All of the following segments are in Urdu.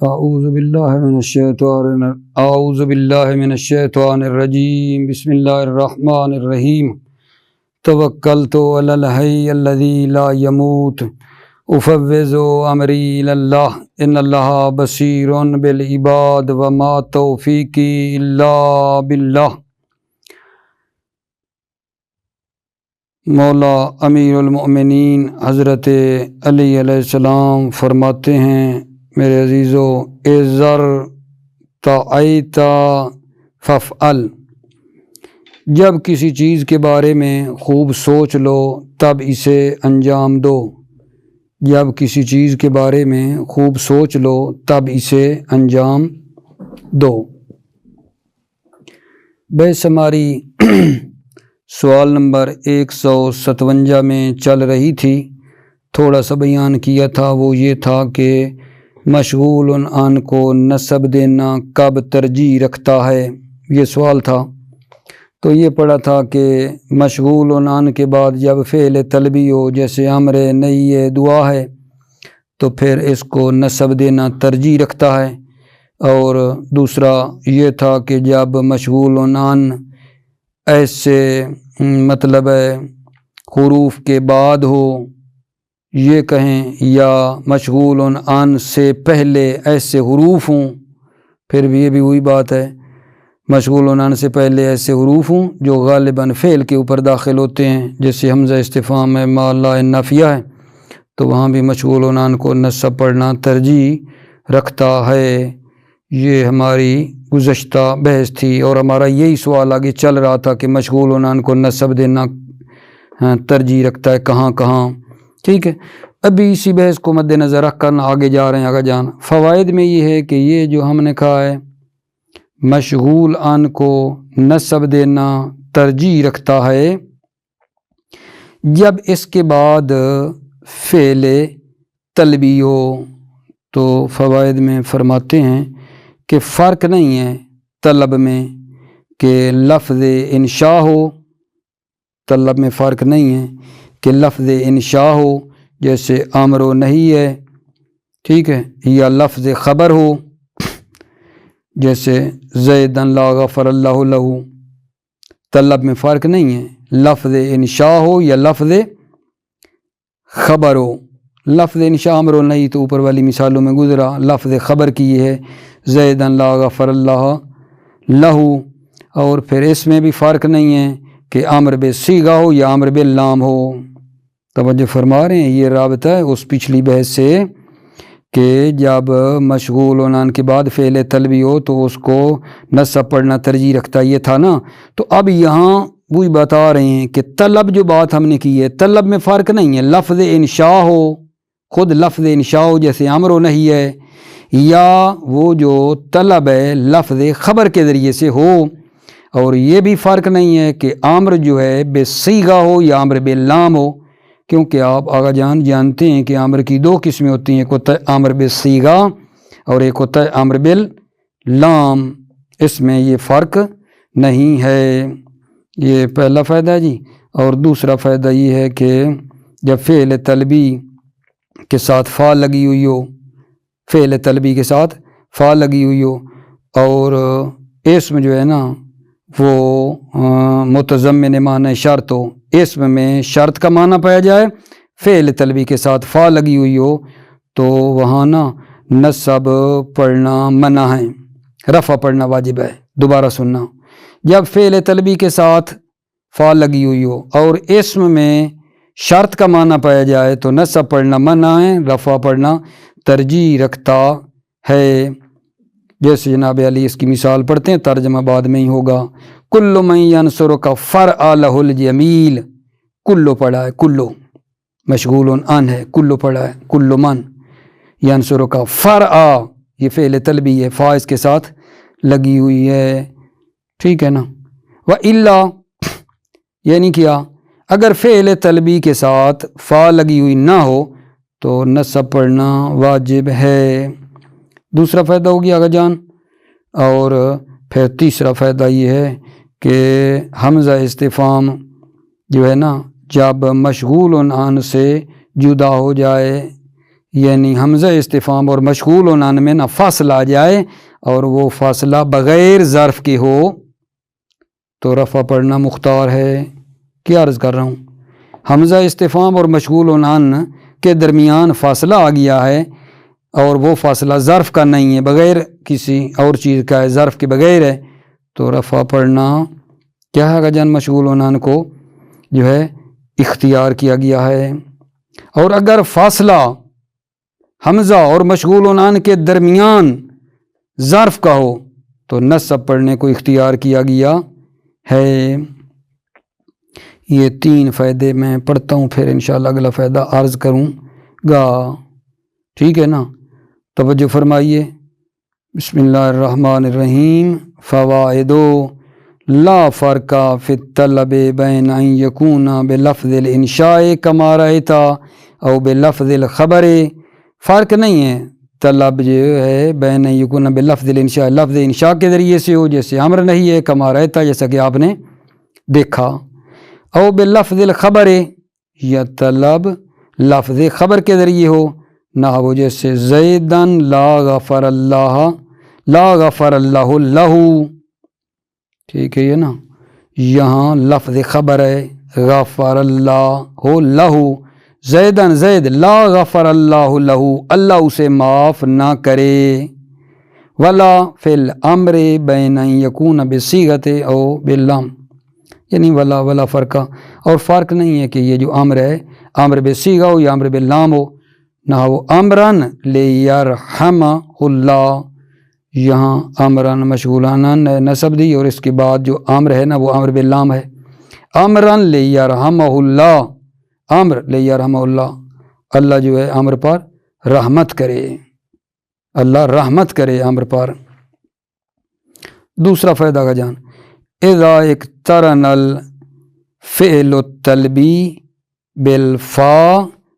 اعوذ باللہ من الشیطان الرجیم بسم اللہ الرحمن الرحیم توکلت علی الحی الذی لا یموت افوض امری الی اللہ ان اللہ بصیر بالعباد وما توفیقی الا باللہ۔ مولا امیر المؤمنین حضرت علی علیہ السلام فرماتے ہیں، میرے عزیزو، اذر تعیتا فافعل، جب کسی چیز کے بارے میں خوب سوچ لو تب اسے انجام دو۔ جب کسی چیز کے بارے میں خوب سوچ لو تب اسے انجام دو۔ بحث ہماری سوال نمبر 157 میں چل رہی تھی، تھوڑا سا بیان کیا تھا، وہ یہ تھا کہ مشغول عن کو نسب دینا کب ترجیح رکھتا ہے، یہ سوال تھا۔ تو یہ پڑھا تھا کہ مشغول عن کے بعد جب فعل طلبی ہو، جیسے امر نہیں ہے، دعا ہے، تو پھر اس کو نسب دینا ترجیح رکھتا ہے۔ اور دوسرا یہ تھا کہ جب مشغول عن ایسے مطلب ہے حروف کے بعد ہو، یہ کہیں، یا مشغول عن سے پہلے ایسے حروف ہوں، پھر بھی یہ بھی وہی بات ہے، مشغول عن سے پہلے ایسے حروف ہوں جو غالباً فعل کے اوپر داخل ہوتے ہیں، جیسے حمزہ استفہام ہے، ما لا نافیہ ہے، تو وہاں بھی مشغول عن کو نصب پڑھنا ترجیح رکھتا ہے۔ یہ ہماری گزشتہ بحث تھی، اور ہمارا یہی سوال آگے چل رہا تھا کہ مشغول عن کو نصب دینا ترجیح رکھتا ہے کہاں کہاں، ٹھیک ہے۔ ابھی اسی بحث کو مد نظر رکھ کر آگے جا رہے ہیں آگے جان۔ فوائد میں یہ ہے کہ یہ جو ہم نے کہا ہے مشغول عن کو نصب دینا ترجیح رکھتا ہے جب اس کے بعد فعل طلبی ہو، تو فوائد میں فرماتے ہیں کہ فرق نہیں ہے طلب میں کہ لفظ انشاء ہو، طلب میں فرق نہیں ہے کہ لفظ انشاء ہو، جیسے امر و نہیں ہے، ٹھیک ہے، یا لفظ خبر ہو، جیسے زیدن لا غفر اللہ لہ، طلب میں فرق نہیں ہے، لفظ انشاء ہو یا لفظ خبر ہو۔ لفظ انشاء امر و نہیں تو اوپر والی مثالوں میں گزرا، لفظ خبر کی یہ ہے زیدن لا غفر اللہ لہ، اور پھر اس میں بھی فرق نہیں ہے کہ امر بالصیغہ ہو یا امر باللام ہو۔ توجہ فرما رہے ہیں، یہ رابطہ ہے اس پچھلی بحث سے کہ جب مشغول عن کے بعد فعل طلبی ہو تو اس کو نصب پڑھنا ترجیح رکھتا، یہ تھا نا۔ تو اب یہاں وہی بتا رہے ہیں کہ طلب جو بات ہم نے کی ہے، طلب میں فرق نہیں ہے، لفظ انشاء ہو، خود لفظ انشاء ہو جیسے امر و نہیں ہے، یا وہ جو طلب ہے لفظ خبر کے ذریعے سے ہو، اور یہ بھی فرق نہیں ہے کہ امر جو ہے بالصیغہ ہو یا امر باللام ہو، کیونکہ آپ آغا جان جانتے ہیں کہ امر کی دو قسمیں ہوتی ہیں، ایک ہوتا ہے امر بالصیغہ اور ایک ہوتا ہے امر باللام، اس میں یہ فرق نہیں ہے۔ یہ پہلا فائدہ ہے جی۔ اور دوسرا فائدہ یہ ہے کہ جب فعل طلبی کے ساتھ فا لگی ہوئی ہو، فعل طلبی کے ساتھ فا لگی ہوئی ہو، اور اسم جو ہے نا وہ متضمن معنی شرط ہو، اسم میں شرط کا معنی پایا جائے، فعل طلبی کے ساتھ فا لگی ہوئی ہو، تو وہاں نا نصب پڑھنا منع ہے، رفع پڑھنا واجب ہے۔ دوبارہ سننا، جب فعل طلبی کے ساتھ فا لگی ہوئی ہو اور اسم میں شرط کا معنی پایا جائے تو نصب پڑھنا منع ہے، رفع پڑھنا ترجیح رکھتا ہے۔ جیسے جناب علی اس کی مثال پڑھتے ہیں، ترجمہ بعد میں ہی ہوگا۔ کل من ینصرک فرع لہ الجمیل، کلو پڑھا ہے، کلو مشغول عن ہے، کلو پڑھا ہے، کل من ینصرک فرع، یہ فعل طلبی ہے، فا اس کے ساتھ لگی ہوئی ہے، ٹھیک ہے نا۔ وَإِلَّا، یعنی کیا، اگر فعل طلبی کے ساتھ فا لگی ہوئی نہ ہو تو نصب پڑھنا واجب ہے۔ دوسرا فائدہ ہو گیا آگا جان۔ اور پھر تیسرا فائدہ یہ ہے کہ حمزہ استفہام جو ہے نا جب مشغول عن سے جدا ہو جائے یعنی حمزہ استفہام اور مشغول عنان میں نہ فاصلہ آ جائے اور وہ فاصلہ بغیر ظرف کے ہو تو رفع پڑھنا مختار ہے۔ کیا عرض کر رہا ہوں، حمزہ استفہام اور مشغول عنان کے درمیان فاصلہ آ گیا ہے اور وہ فاصلہ ظرف کا نہیں ہے، بغیر کسی اور چیز کا ہے، ظرف کے بغیر ہے، تو رفع پڑھنا کیا ہے جان مشغول عنان کو جو ہے اختیار کیا گیا ہے۔ اور اگر فاصلہ حمزہ اور مشغول عنان کے درمیان ظرف کا ہو تو نصب پڑھنے کو اختیار کیا گیا ہے۔ یہ 3 فائدے میں پڑھتا ہوں، پھر انشاءاللہ اگلا فائدہ عرض کروں گا، ٹھیک ہے نا؟ توجہ فرمائیے۔ بسم اللہ الرحمن الرحیم۔ فوائد لا فرق فی الطلب بین ان یکون بلفظ الانشاء کما رأیت او بلفظ الخبر، فرق نہیں ہے طلب جو ہے بین ان یکون بلفظ الانشاء، لفظ انشاء کے ذریعے سے ہو جیسے امر نہیں ہے، کما رأیت جیسا کہ آپ نے دیکھا، او بلفظ الخبر یا طلب لفظ خبر کے ذریعے ہو، نحو جیسے زیدن لا غفر اللہ لہ، ٹھیک ہے یہ نا، یہاں لفظ خبر ہے غفر اللہ لہ، زیدن زید لا غفر اللہ لہ، اللہ اسے معاف نہ کرے، ولا فی الامر بین ان یکون بصیغۃ او باللام، یعنی ولا فرقہ، اور فرق نہیں ہے کہ یہ جو امر ہے امر بصیغہ ہو یا امر باللام ہو، نحو امرن لیرحمہ اللہ، یہاں امرن مشغولان نصب دی اور اس کے بعد جو امر ہے نا وہ امر باللام ہے، امرن لیرحمہ اللہ، امر لیرحمہ اللہ، اللہ جو ہے امر پر رحمت کرے، اللہ رحمت کرے امر پر۔ دوسرا فائدہ کا جان، اذا اقترن الفعل الطلبی بالفاء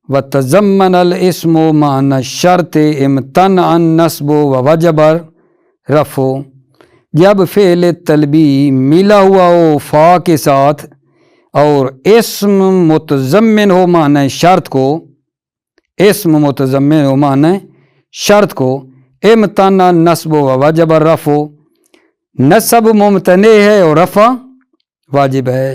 وتضمن الاسم معنی الشرط امتنع النصب ووجب رفع، جب فعل طلبی ملا ہوا ہو فا کے ساتھ اور اسم متضمن ہو معنی شرط کو، اسم متضمن ہو معنی شرط کو، امتنع النصب ووجب رفع، نصب ممتنع ہے اور رفع واجب ہے۔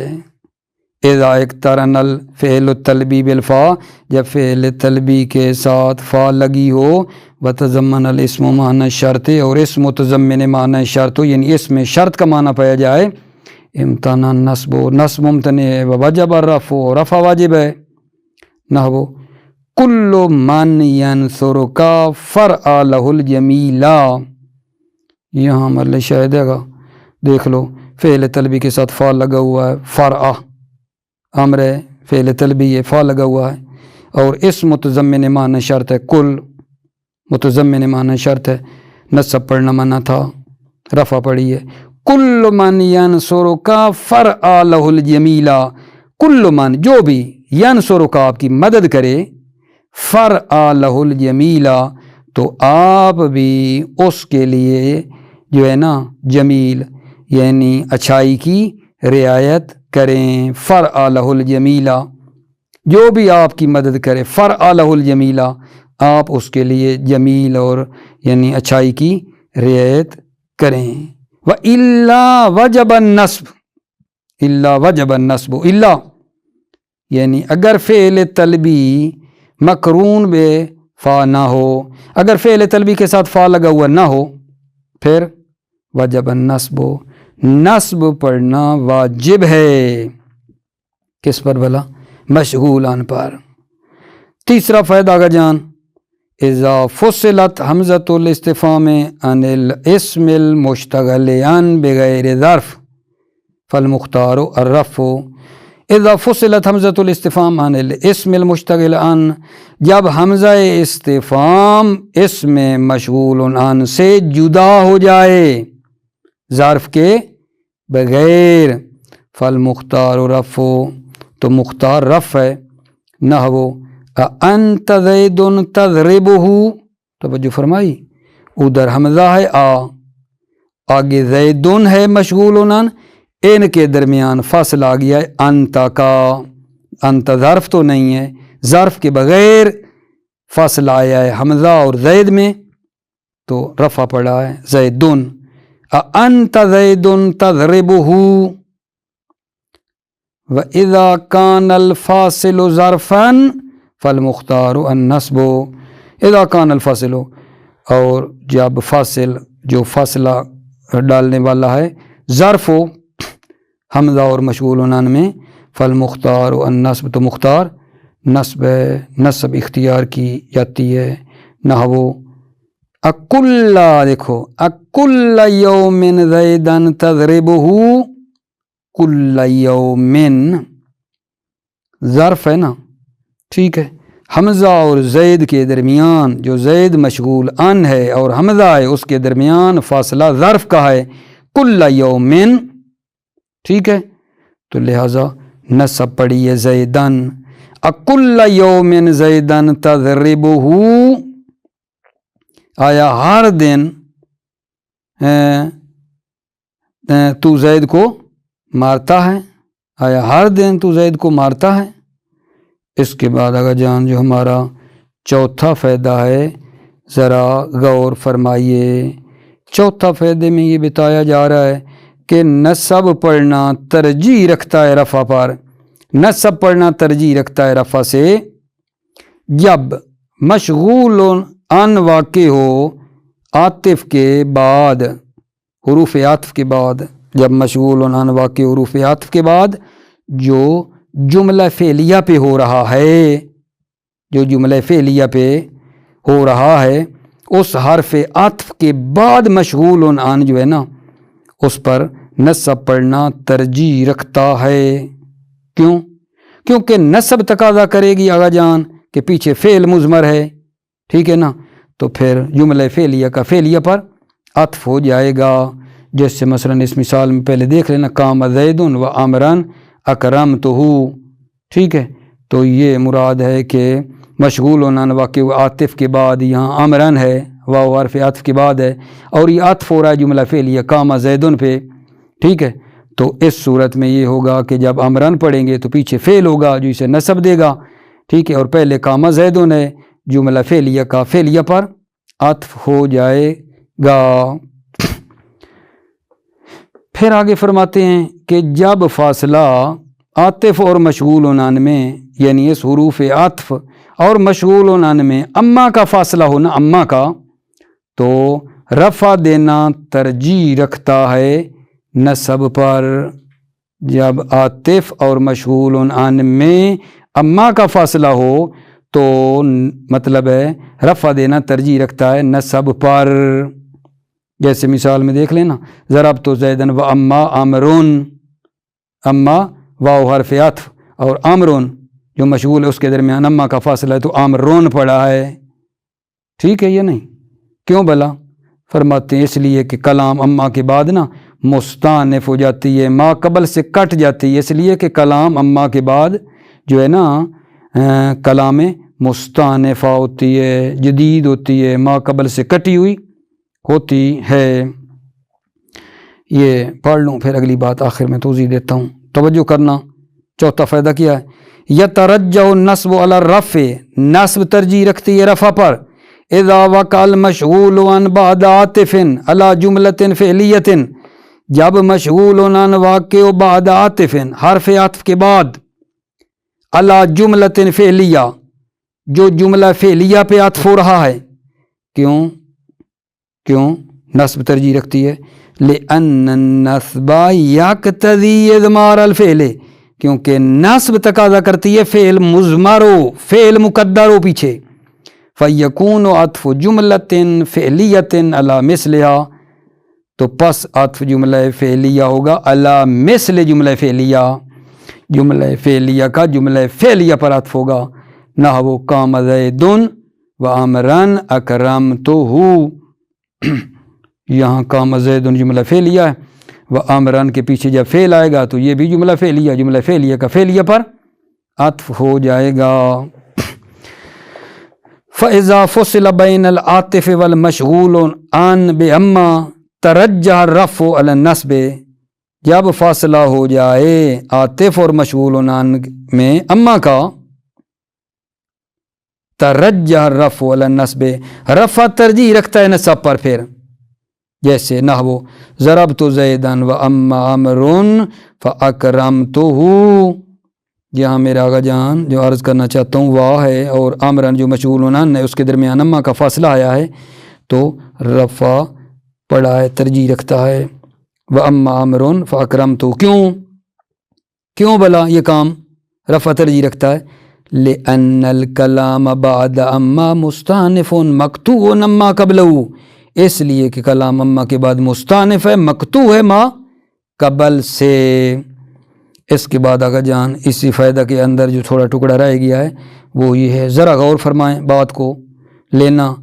اذا اقترن الفعل الطلبی بالفاء، جب فعل طلبی کے ساتھ فا لگی ہو، وتضمن الاسم معنی شرط، اور اسم متضمن معنی شرط ہو، یعنی اسم شرط کا معنی پایا جائے، امتنع النصب، نصب ممتنع ہے، ووجب الرفع، رفع واجب ہے، نحو کل من ینصرک فرع لہ الجمیلہ، یہاں محل شاہد ہے گا، دیکھ لو فعل طلبی کے ساتھ فا لگا ہوا ہے، فرع امر ہے، فعل طلبی ہے، فا لگا ہوا ہے، اور اسم متضمن معنی شرط ہے، کل متضمن معنی شرط ہے، نصب پڑھنا منع تھا، رفع پڑھی ہے، کل من ینصرک فرع لہ الجمیلہ، کل من جو بھی ینصرک آپ کی مدد کرے، فرع لہ الجمیلہ تو آپ بھی اس کے لیے جو ہے نا جمیل یعنی اچھائی کی رعایت کریں، فرع لہ الجمیلہ، جو بھی آپ کی مدد کرے، فرع لہ الجمیلہ، آپ اس کے لیے جمیل اور یعنی اچھائی کی رعایت کریں۔ وَإِلَّا وَجَبَ النَّصْبُ، إِلَّا وَجَبَ النَّصْبُ، إِلَّا یعنی اگر فعل طلبی مقرون بے فا نہ ہو، اگر فعل طلبی کے ساتھ فا لگا ہوا نہ ہو، پھر وجب النصب، نصب پڑھنا واجب ہے، کس پر بھلا؟ مشغولان پر۔ تیسرا فائدہ کا جان، اذا فصلت حمزۃ الاستفہام عن الاسم المشتغل عن بغیر ظرف فالمختار الرفع، اذا فصلت حمزۃ الاستفہام عن الاسم المشتغل عن، جب حمزہ استفہام اسم مشغول عن سے جدا ہو جائے ظرف کے بغیر، فالمختار رفع تو مختار رفع ہے، نحو انت زید تضربہ، توجہ فرمائی، ادھر حمزہ ہے آگے زیدن ہے مشغول عن، ان کے درمیان فاصلہ آ گیا ہے انت کا، انت ظرف تو نہیں ہے، ظرف کے بغیر فاصلہ آیا ہے حمزہ اور زید میں تو رفع پڑا ہے زیدن. انت زید تضربہ وَإِذَا كَانَ الْفَاصِلُ ظَرْفًا فَالْمُخْتَارُ النَّصْبُ. اذا کان الفاصل، اور جب فاصل جو فاصلہ ڈالنے والا ہے ظرف ہو حمزہ اور مشغول عنان میں، فالمختار النصب تو مختار نصب ہے، نصب اختیار کی جاتی ہے. نحو اکل، دیکھو اکل یوم زیدن تضربہ، کل یومن ظرف ہے نا، ٹھیک ہے. حمزہ اور زید کے درمیان جو زید مشغول ان ہے اور حمزہ ہے اس کے درمیان فاصلہ ظرف کا ہے کل یومن، ٹھیک ہے. تو لہذا نصب پڑی ہے زیدن. اکل یومن زیدن تضربہ، آیا ہر دن تو زید کو مارتا ہے، آیا ہر دن تو زید کو مارتا ہے. اس کے بعد اگر جان جو ہمارا چوتھا فائدہ ہے ذرا غور فرمائیے. چوتھا فائدے میں یہ بتایا جا رہا ہے کہ نصب پڑھنا ترجیح رکھتا ہے رفع پر. نصب پڑھنا ترجیح رکھتا ہے رفع سے جب مشغول ان واقع ہو عاطف کے بعد، حروف عطف کے بعد، جب مشغول ان واقع حروف عطف کے بعد جو جملہ فعلیہ پہ ہو رہا ہے، جو جملہ فعلیہ پہ ہو رہا ہے اس حرف عطف کے بعد مشغول ان جو ہے نا اس پر نصب پڑھنا ترجیح رکھتا ہے. کیوں؟ کیونکہ نصب تقاضا کرے گی آغا جان کہ پیچھے فعل مضمر ہے، ٹھیک ہے نا، تو پھر جملہ فعلیہ کا فعلیہ پر عطف ہو جائے گا. جیسے مثلا اس مثال میں پہلے دیکھ لینا قام زید و عامرن اکرمتہ، ٹھیک ہے. تو یہ مراد ہے کہ مشغول ان واقع عاطف کے بعد یہاں عامرن ہے، واو حرف عطف کے بعد ہے اور یہ عطف ہو رہا ہے جملہ فعلیہ قام زیدن پہ، ٹھیک ہے. تو اس صورت میں یہ ہوگا کہ جب عامرن پڑھیں گے تو پیچھے فعل ہوگا جو اسے نصب دے گا، ٹھیک ہے، اور پہلے قام زیدن ہے جملہ فعلیہ کا فعلیہ پر عطف ہو جائے گا. پھر آگے فرماتے ہیں کہ جب فاصلہ عاطف اور مشغول عنان میں، یعنی اس حروف عطف اور مشغول عنان میں اما کا فاصلہ ہونا، اما کا، تو رفع دینا ترجیح رکھتا ہے نصب پر. جب عاطف اور مشغول عنان میں اما کا فاصلہ ہو تو مطلب ہے رفع دینا ترجیح رکھتا ہے نصب پر. جیسے مثال میں دیکھ لینا ضربت زیدن و اما عامرون، اما واو حرف عطف اور عامرون جو مشغول ہے اس کے درمیان اما کا فاصلہ ہے تو عامرون پڑا ہے، ٹھیک ہے یا نہیں. کیوں بھلا؟ فرماتے ہیں اس لیے کہ کلام اما کے بعد نا مستانف ہو جاتی ہے، ما قبل سے کٹ جاتی ہے، اس لیے کہ کلام اما کے بعد جو ہے نا کلام مستانفہ ہوتی ہے، جدید ہوتی ہے، ما قبل سے کٹی ہوئی ہوتی ہے. یہ پڑھ لوں پھر اگلی بات آخر میں توضیح دیتا ہوں، توجہ کرنا. چوتھا فائدہ کیا ہے؟ یترجح النصب علی الرفع، نصب ترجیح رکھتی ہے رفع پر اذا وقع المشغول عن بعد عاطف علی جملۃ فعلیۃ، جب مشغول عن واقع و بعد عاطف حرف عطف کے بعد علی جملۃ فعلیہ، جو جملہ فعلیہ پہ عطف ہو رہا ہے. کیوں نصب ترجیح رکھتی ہے؟ لأن النصب یقتضی اضمار الفعل، کیونکہ نصب تقاضا کرتی ہے فعل مضمر ہو، فعل مقدر ہو پیچھے. فیکون عطف جملۃ فعلیۃ علی مثلہا، تو پس عطف جملہ فعلیہ ہوگا علی مثل جملہ فعلیہ، جملہ فعلیہ کا جملہ فعلیہ پر عطف ہوگا. نحو قام زید و عامرن اکرمتہ، یہاں قام زید جملہ فعلیہ ہے و عامرن کے پیچھے جب فعل آئے گا تو یہ بھی جملہ فعلیہ، جملہ فعلیہ کا فعلیہ پر عطف ہو جائے گا. فَإِذَا فُصِلَ بَيْنَ الْعَاطِفِ وَالْمَشْغُولُ عَنْ بِأَمَّا تَرَجَّحَ الرَّفْعُ عَلَى النَّصْبِ، جب فاصلہ ہو جائے عاطف اور مشغول عنان میں اما کا، یترجح الرفع علی النصب، رفع ترجیح رکھتا ہے نصب پر، پھر جیسے نحو ضربت زیدن و اما عمر فاکرمتہ، یہاں میرے آقا جان جو عرض کرنا چاہتا ہوں واہ ہے اور عمرن جو مشغول عن ہے اس کے درمیان اما کا فاصلہ آیا ہے تو رفع پڑھا ہے، ترجیح رکھتا ہے۔ و اما عمر فاکرمتہ، کیوں بلا یہ کام رفع ترجیح رکھتا ہے؟ لأن الکلام بعد اما مستانف مقطوع اما قبلہ، اس لیے کہ کلام اما کے بعد مستانف ہے، مقطوع ہے ما قبل سے۔ اس کے بعد آقا جان اسی فائدہ کے اندر جو تھوڑا ٹکڑا رہ گیا ہے وہ یہ ہے، ذرا غور فرمائیں بات کو لینا،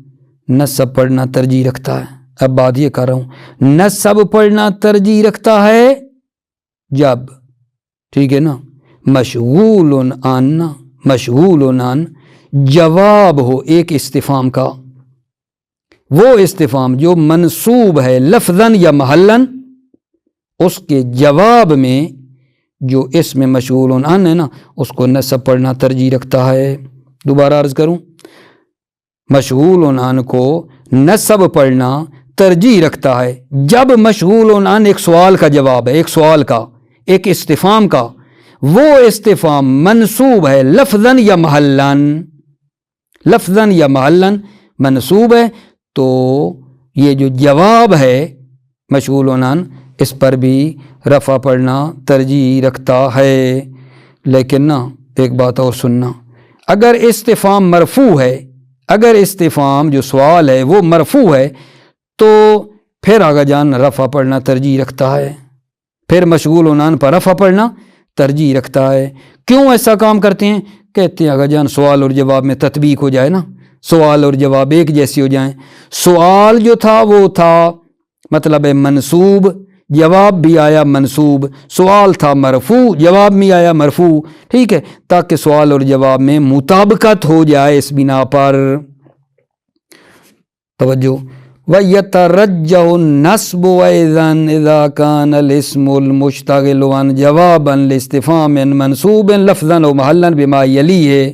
نصب پڑھنا ترجیح رکھتا ہے۔ اب بات یہ کر رہا ہوں، نصب پڑھنا ترجیح رکھتا ہے جب، ٹھیک ہے نا، مشغول عن جواب ہو ایک استفہام کا، وہ استفہام جو منصوب ہے لفظاً یا محلاً، اس کے جواب میں جو اس میں مشغول عن ہے نا اس کو نصب پڑھنا ترجیح رکھتا ہے۔ دوبارہ عرض کروں، مشغول عن کو نصب پڑھنا ترجیح رکھتا ہے جب مشغول عن ایک سوال کا جواب ہے، ایک سوال کا، ایک استفہام کا، وہ استفہام منصوب ہے لفظاً یا محلاً، لفظاً یا محلاً منصوب ہے تو یہ جو جواب ہے مشغول عن اس پر بھی رفع پڑھنا ترجیح رکھتا ہے۔ لیکن نا ایک بات اور سننا، اگر استفہام مرفوع ہے، اگر استفہام جو سوال ہے وہ مرفوع ہے تو پھر آقا جان رفع پڑھنا ترجیح رکھتا ہے، پھر مشغول عن پر رفع پڑھنا ترجیح رکھتا ہے۔ کیوں ایسا کام کرتے ہیں؟ کہتے ہیں آقا جان سوال اور جواب میں تطبیق ہو جائے نا، سوال اور جواب ایک جیسی ہو جائیں۔ سوال جو تھا وہ تھا مطلب ہے منصوب، جواب بھی آیا منصوب، سوال تھا مرفوع، جواب بھی آیا مرفوع، ٹھیک ہے، تاکہ سوال اور جواب میں مطابقت ہو جائے اس بنا پر۔ توجہ، وَيَتَرَجَّحُ النَّصْبُ أَيْضًا إِذَا كَانَ الْاسْمُ الْمُشْتَغِلُ عَنْ جَوَابًا لِاسْتِفْهَامٍ مَنْصُوبٍ لَفْظًا وَمَحَلًّا بِمَا يَلِيهِ،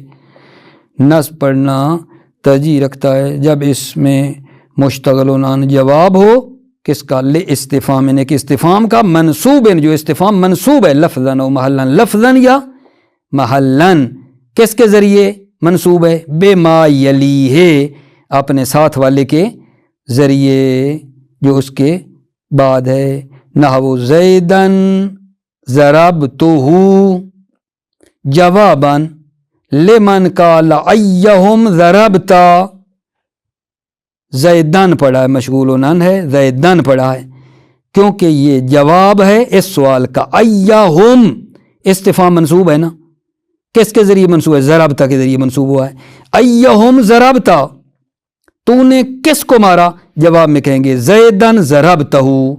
نصب پڑھنا ترجیح رکھتا ہے جب اس میں مشتغل عن جواب ہو، کس کا؟ لِاسْتِفْهَامٍ، ایک استفہام کا، منصوب جو استفہام منصوب ہے لفظاً و محلاً، لفظاً یا محلاً، کس کے ذریعے منصوب ہے؟ بما یلیہ، اپنے ساتھ والے کے ذریعے جو اس کے بعد ہے۔ نحو زیدن ضربتہ جواباً لمن قال ایہم ضربتا، زیدن پڑھا ہے، مشغول عن ہے، زیدن پڑھا ہے کیونکہ یہ جواب ہے اس سوال کا۔ ایہم استفہام منصوب ہے نا، کس کے ذریعے منصوب ہے؟ ضربتا کے ذریعے منصوب ہوا ہے۔ ایہم ضربتا، تو نے کس کو مارا؟ جواب میں کہیں گے زیدن ضربتہ،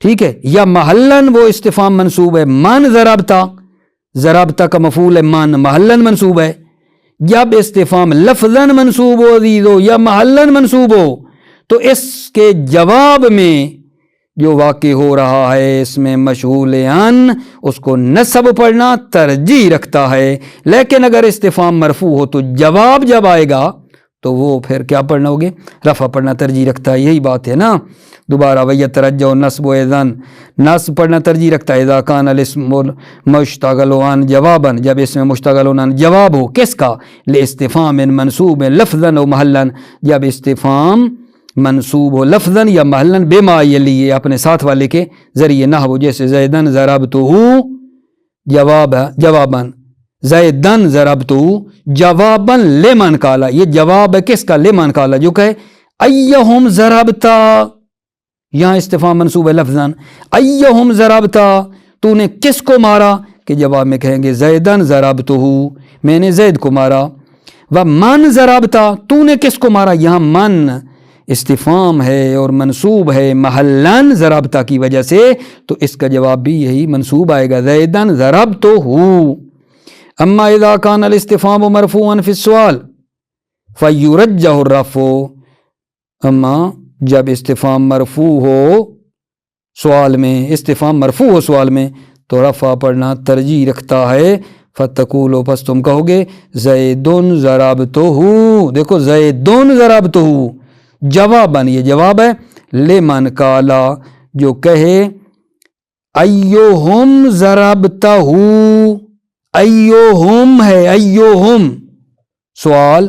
ٹھیک ہے، یا محلاً وہ استفہام منصوب ہے من ضربتا، ضربتا کا مفعول ہے من، محلاً منصوب ہے۔ جب استفہام لفظاً منصوب ہو عزیزو یا محلاً منصوب ہو تو اس کے جواب میں جو واقع ہو رہا ہے اس میں مشغول عن، اس کو نصب پڑھنا ترجیح رکھتا ہے۔ لیکن اگر استفہام مرفوع ہو تو جواب جب آئے گا تو وہ پھر کیا پڑھنا ہوگے؟ رفع پڑھنا ترجیح رکھتا ہے، یہی بات ہے نا۔ دوبارہ وَيَتَرَجَّحُ النَّصْبُ أَيْضًا، نصب پڑھنا ترجیح رکھتا ہے اذا كان الاسم مشتغل عن جوابا، جب اس میں مشتغل عن جواب ہو، کس کا؟ لاستفهام منصوب لفظا و محلا، جب استفهام منصوب ہو لفظا یا محلا بما یلیہ، اپنے ساتھ والے کے ذریعے، نحو جیسے زیدن ضربتہ جوابا، زیدن ضربتہ جوابا لمن قال، یہ جواب ہے کس کا؟ لمن قال، جو کہے ایہم ضربتا، یہاں استفہام منصوب ہے لفظاً، ایہم ضربتا، تو نے کس کو مارا؟ کہ جواب میں کہیں گے زیدن ضربتہ، میں نے زید کو مارا۔ ومن ضربتا، تو نے کس کو مارا؟ یہاں من استفہام ہے اور منصوب ہے محلاً ضربتا کی وجہ سے، تو اس کا جواب بھی یہی منصوب آئے گا زیدن ضربتہ۔ اما اذا كان الاستفهام مرفوعا في السؤال فيرجح الرفع، اما جب استفہام مرفوع ہو سوال میں، استفہام مرفوع ہو سوال میں تو رفع پڑھنا ترجیح رکھتا ہے، فتقولو پس تم کہو گے زیدن ضربتہ، دیکھو زیدن ضربتہ جواباً، یہ جواب ہے لمن قالا جو کہے ایہم ضربتہ، ایہم ہے، ایہم سوال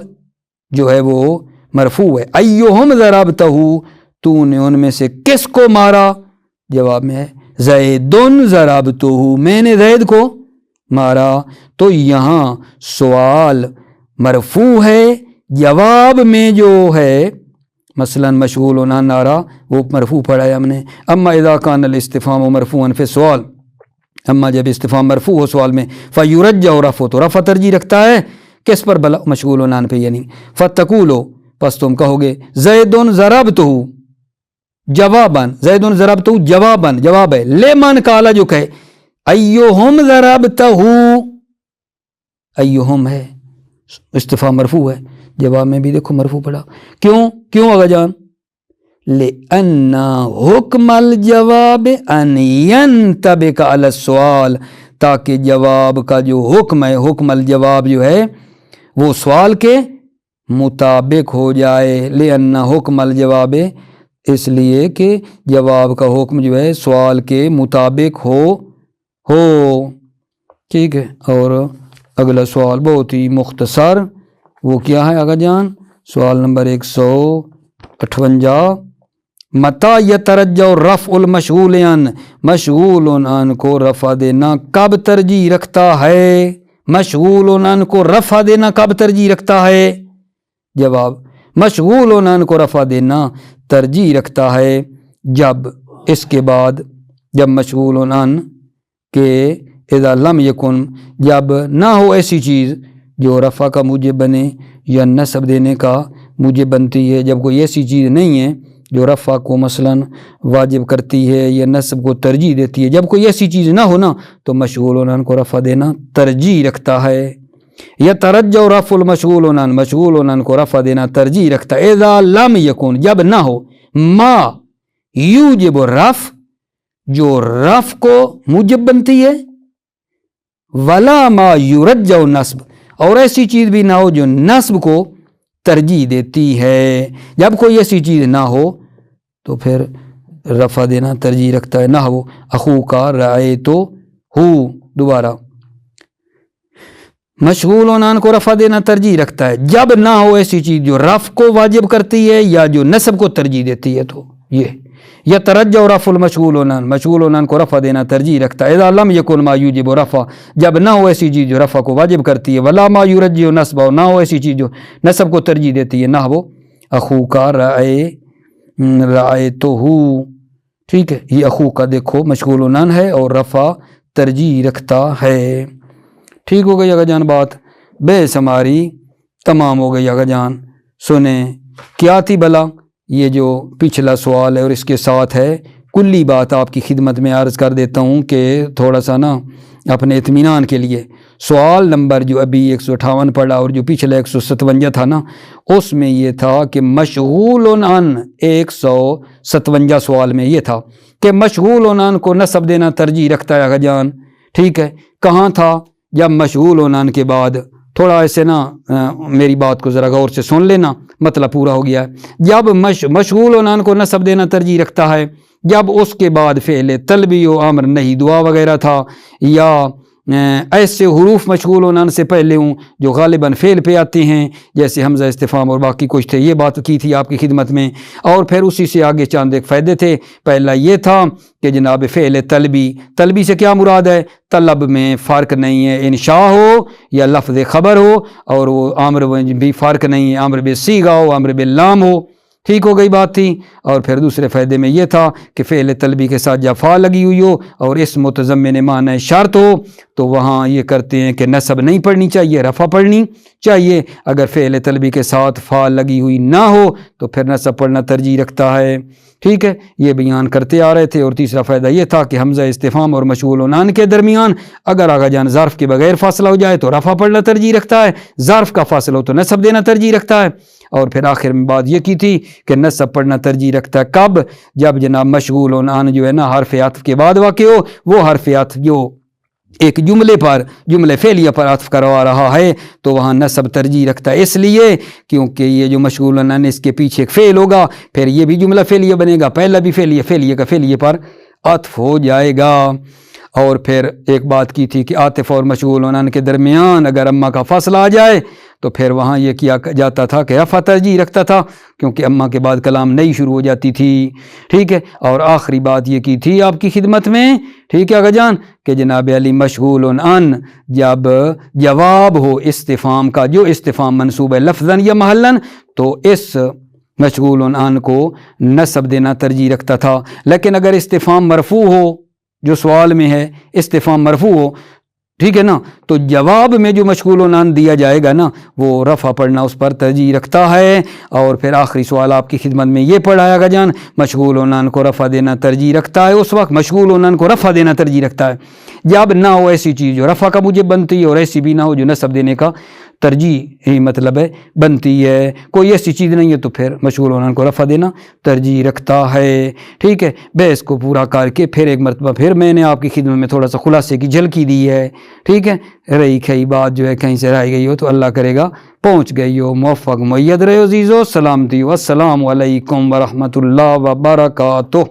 جو ہے وہ مرفوع ہے، ایہم ضربتہ تو نے ان میں سے کس کو مارا، جواب میں ہے زیدن ضربتہ میں نے زید کو مارا۔ تو یہاں سوال مرفوع ہے، جواب میں جو ہے مثلا مشغول عن نارا وہ مرفوع پڑھا ہے ہم نے۔ اما اذا کان الاستفہام مرفوعا فی السؤال، اما جب استفہام مرفوع ہو سوال میں، فیرجح رفع تو رفع ترجیح رکھتا ہے کس پر، بلا مشغول عن پہ، یعنی فتقولو پس تم کہو گے زیدن ضربتہ جواباً، زیدن ضربتہ جواباً، جواب ہے لمن قالا جو کہے ایہم ضربتہ، ایہم ہے استفہام مرفوع ہے، جواب میں بھی دیکھو مرفوع پڑا، کیوں آگا جان، لأن حکم الجواب ان ينطبق علی السؤال، تاکہ جواب کا جو حکم ہے، حکم الجواب جو ہے وہ سوال کے مطابق ہو جائے، لأن حکم الجواب اس لیے کہ جواب کا حکم جو ہے سوال کے مطابق ہو، ٹھیک ہے۔ اور اگلا سوال بہت ہی مختصر، وہ کیا ہے آگا جان، سوال نمبر 158، متی یترجح رفع المشغول عن، مشغول عن کو رفع دینا کب ترجیح رکھتا ہے، مشغول عن کو رفع دینا کب ترجیح رکھتا ہے، جواب مشغول عن کو رفع دینا ترجیح رکھتا ہے جب اس کے بعد، جب مشغول عن کہ اذا لم یکن، جب نہ ہو ایسی چیز جو رفع کا موجب بنے یا نصب دینے کا موجب بنتی ہے، جب کوئی ایسی چیز نہیں ہے جو رفع کو مثلا واجب کرتی ہے یا نصب کو ترجیح دیتی ہے، جب کوئی ایسی چیز نہ ہونا تو مشغول عن کو رفع دینا ترجیح رکھتا ہے، یا ترجح رفع المشغول عن، مشغول عن کو رفع دینا ترجیح رکھتا ہے، اذا لم یکن جب نہ ہو، ما یوجب رفع جو رفع کو موجب بنتی ہے، ولا ما یرجح نصب اور ایسی چیز بھی نہ ہو جو نصب کو ترجیح دیتی ہے، جب کوئی ایسی چیز نہ ہو تو پھر رفع دینا ترجیح رکھتا ہے، نہ ہو اخو کا رأیتو ہو، دوبارہ مشغول عن کو رفع دینا ترجیح رکھتا ہے جب نہ ہو ایسی چیز جو رفع کو واجب کرتی ہے یا جو نصب کو ترجیح دیتی ہے، تو یہ یا ترجح رفع المشغول عن، مشغول عن کو رفع دینا ترجیح رکھتا ہے، اذا لم یکن ما یوجب رفع جب نہ ہو ایسی چیز جو رفع کو واجب کرتی ہے، ولا ما یرجح نصب نہ ہو ایسی چیز جو نصب کو ترجیح دیتی ہے، نہ وہ اخو کا رأیتو ہو، ٹھیک ہے۔ یہ اخو کا دیکھو مشغول عن ہے اور رفع ترجیح رکھتا ہے، ٹھیک ہو گئی اگا جان بات، بحث ہماری تمام ہو گئی اگا جان۔ سنیں کیا تھی بلا، یہ جو پچھلا سوال ہے اور اس کے ساتھ ہے کلی بات آپ کی خدمت میں عرض کر دیتا ہوں کہ تھوڑا سا نا اپنے اطمینان کے لیے، سوال نمبر جو ابھی 158 پڑھا اور جو پچھلا 157 تھا نا، اس میں یہ تھا کہ مشغول عن 157 سوال میں یہ تھا کہ مشغول عن کو نصب دینا ترجیح رکھتا ہے اگا جان، ٹھیک ہے۔ کہاں تھا، جب مشغول عن کے بعد، تھوڑا ایسے نا میری بات کو ذرا غور سے سن لینا، مطلب پورا ہو گیا ہے، جب مشغول عن کو نصب دینا ترجیح رکھتا ہے جب اس کے بعد فعل طلبی و امر نہیں دعا وغیرہ تھا، یا ایسے حروف مشغول عن سے پہلے ہوں جو غالباً فعل پہ آتے ہیں جیسے حمزہ استفہام اور باقی کچھ تھے، یہ بات کی تھی آپ کی خدمت میں۔ اور پھر اسی سے آگے چاند ایک فائدے تھے، پہلا یہ تھا کہ جناب فعل طلبی سے کیا مراد ہے، طلب میں فرق نہیں ہے، انشاء ہو یا لفظ خبر ہو، اور وہ امر بھی فرق نہیں ہے، امر بالصیغہ ہو امر باللام ہو، ٹھیک ہو گئی بات تھی۔ اور پھر دوسرے فائدے میں یہ تھا کہ فعل طلبی کے ساتھ جب فا لگی ہوئی ہو اور اس متضمن معنی شرط ہو تو وہاں یہ کرتے ہیں کہ نصب نہیں پڑھنی چاہیے، رفع پڑھنی چاہیے، اگر فعل طلبی کے ساتھ فا لگی ہوئی نہ ہو تو پھر نصب پڑھنا ترجیح رکھتا ہے، ٹھیک ہے، یہ بیان کرتے آ رہے تھے۔ اور تیسرا فائدہ یہ تھا کہ حمزہ استفہام اور مشغول عن کے درمیان اگر آگا جان ظرف کے بغیر فاصلہ ہو جائے تو رفع پڑھنا ترجیح رکھتا ہے، ظرف کا فاصلہ ہو تو نصب دینا ترجیح رکھتا ہے۔ اور پھر آخر میں بات یہ کی تھی کہ نصب پڑھنا ترجیح رکھتا ہے کب، جب جناب مشغول عن جو ہے نا حرف عطف کے بعد واقع ہو، وہ حرف عطف جو ایک جملے فعلیہ پر عطف کروا رہا ہے تو وہاں نصب ترجیح رکھتا ہے، اس لیے کیونکہ یہ جو مشغول عن اس کے پیچھے ایک فعل ہوگا، پھر یہ بھی جملہ فعلیہ بنے گا، پہلا بھی فعلیہ کا فعلیہ پر عطف ہو جائے گا۔ اور پھر ایک بات کی تھی کہ عاطف اور مشغول عن کے درمیان اگر اما کا فاصلہ آ جائے تو پھر وہاں یہ کیا جاتا تھا کہ رفع ترجیح رکھتا تھا، کیونکہ اما کے بعد کلام نئی شروع ہو جاتی تھی، ٹھیک ہے۔ اور آخری بات یہ کی تھی آپ کی خدمت میں، ٹھیک ہے آقا جان، کہ جناب علی مشغول عن جب جواب ہو استفہام کا، جو استفہام منصوب ہے لفظاً یا محلاً، تو اس مشغول عن کو نصب دینا ترجیح رکھتا تھا۔ لیکن اگر استفہام مرفوع ہو، جو سوال میں ہے استفہام مرفوع ہو، ٹھیک ہے نا، تو جواب میں جو مشغول عن دیا جائے گا نا وہ رفع پڑھنا اس پر ترجیح رکھتا ہے۔ اور پھر آخری سوال آپ کی خدمت میں یہ پڑھایا گا جان، مشغول عن کو رفع دینا ترجیح رکھتا ہے اس وقت، مشغول عن کو رفع دینا ترجیح رکھتا ہے جب نہ ہو ایسی چیز جو رفع کا موجب بنتی ہے، اور ایسی بھی نہ ہو جو نصب دینے کا ترجیح ہی مطلب ہے بنتی ہے، کوئی ایسی چیز نہیں ہے تو پھر مشغول عن کو رفع دینا ترجیح رکھتا ہے، ٹھیک ہے۔ بحث کو پورا کر کے پھر ایک مرتبہ پھر میں نے آپ کی خدمت میں تھوڑا سا خلاصے کی جھلکی دی ہے، ٹھیک ہے۔ رہی کئی بات جو ہے کہیں سے رہ گئی ہو تو اللہ کرے گا پہنچ گئی ہو، موفق مؤید رہے عزیزو، سلامتی، والسلام علیکم ورحمۃ اللہ وبرکاتہ۔